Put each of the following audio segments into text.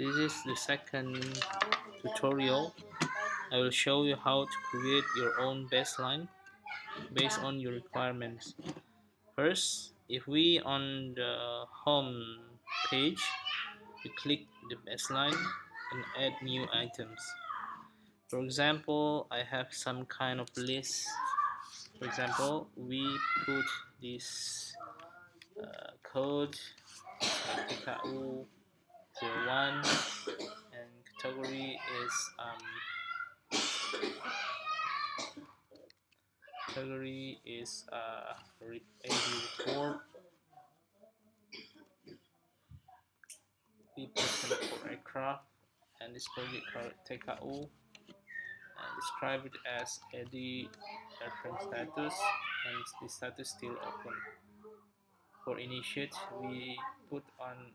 This is the second tutorial. I will show you how to create your own baseline based on your requirements. First, if we on the home page, we click the baseline and add new items. For example, I have some kind of list. For example, we put this code TKU01 and category is AD report. We put for aircraft and this project called TKU and describe it as AD airframe status and the status still open. For initiate, we put on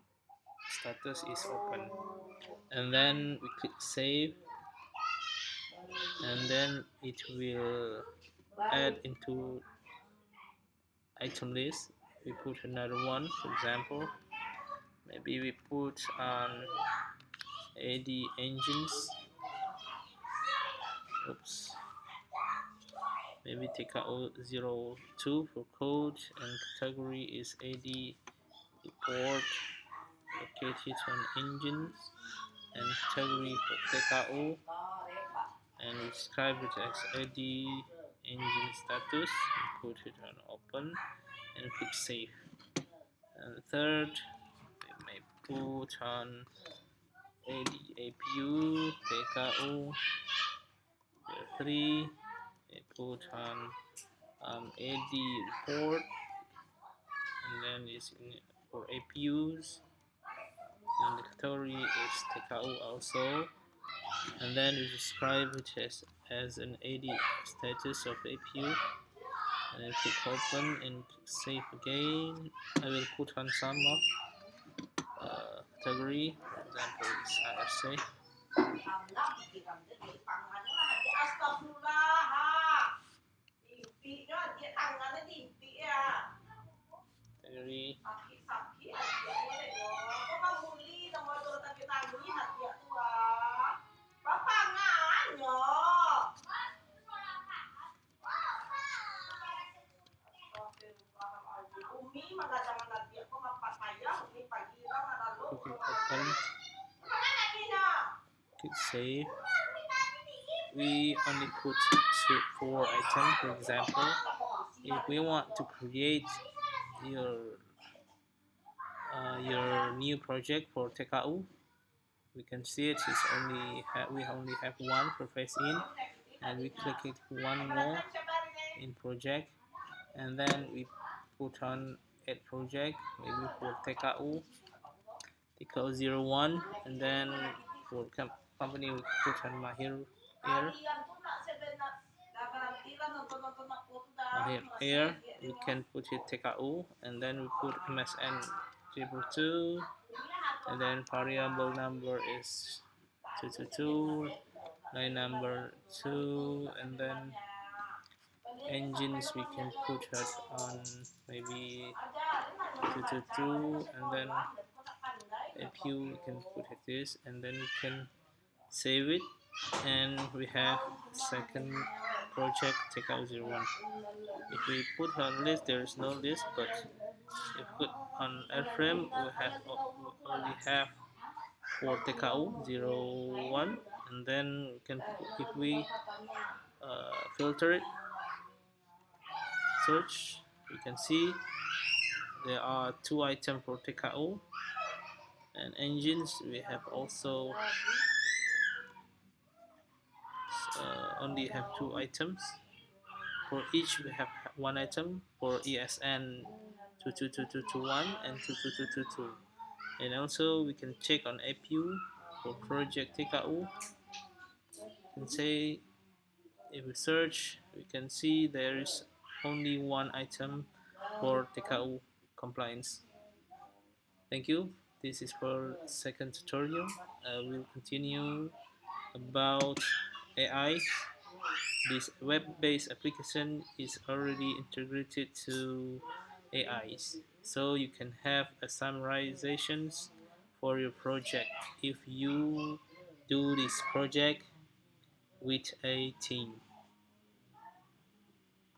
status is open, and then we click save, and then it will add into item list. We put another one, for example, maybe we put on AD engines. Oops. Maybe TKO02 for code, and category is AD report located on engines, and category for TKO, and we describe it as AD engine status, and put it on open and click save. And third, we may put on AD APU TKO 3, we put on AD report, and then it's for APUs, and the category is TKU also, and then we describe it as an AD status of APU, and then click open and click save again. I will put on some of category, for example it's RSA. Category open, click save. We only put 4 items. For example, if we want to create your new project for TKU, we can see it is we only have one profess in, and we click it one more in project, and then we put on add project, maybe for TKU 01, and then for company we put on Mahir Air. We can put it TKU, and then we put MSN 222, and then variable number is 222, line number 2, and then engines we can put it on maybe 222, and then APU we can put it this, and then we can save it, and we have second project TKU01. If we put on list, there is no list, but if we put on airframe, we only have for TKU01, and then we can, if we filter it, search, you can see there are 2 items for TKU, and engines we have also only have 2 items. For each we have 1 item for ESN 222221 and 22222, and also we can check on APU for project TKU. You can say, if we search, we can see there is only 1 item for TKU compliance. Thank you. This is for second tutorial. I will continue about AI. This web-based application is already integrated to AIs, so you can have a summarizations for your project. If you do this project with a team.